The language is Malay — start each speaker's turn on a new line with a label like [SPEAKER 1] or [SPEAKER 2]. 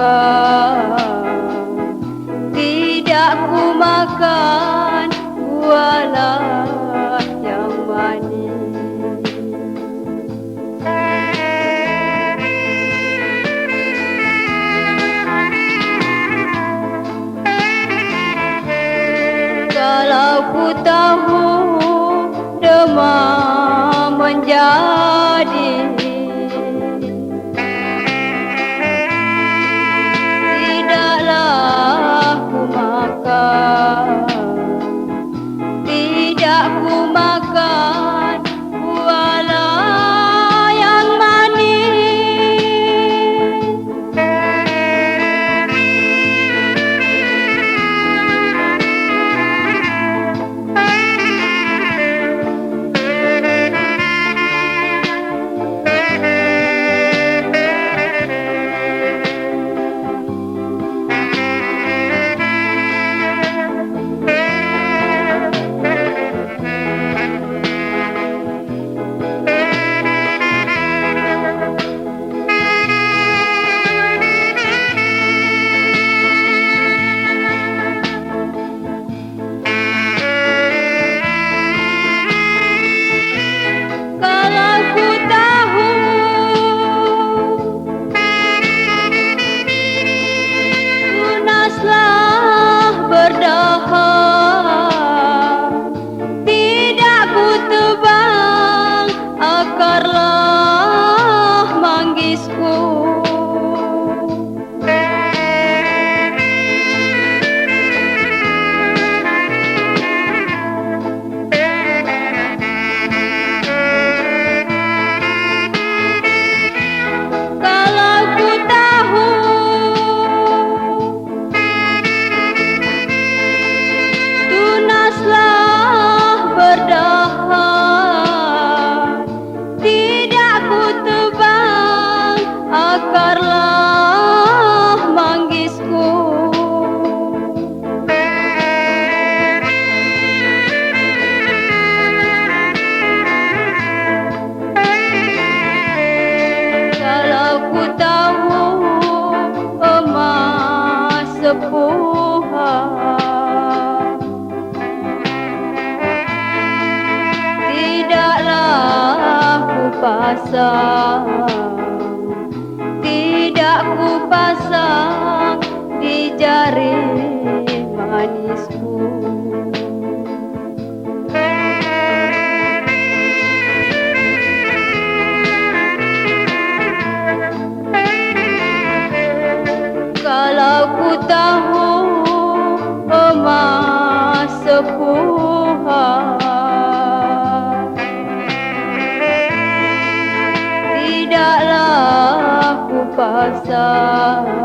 [SPEAKER 1] makan, tidak ku makan buahlah yang manis. Kalau ku tahu demam menjadi, tidaklah ku makan, tidak ku makan buahlah yang manis. Tidak ku tebang akarlah manggisku. Kalau ku tahu tunaslah berdahak, tidak ku tebang akarlah manggisku. Kalau ku tahu emas sepuhan, tidaklah ku pasang, tidak ku pasang di jari manisku. Kalau ku tahu emas sepuhan, tidaklah ku pasang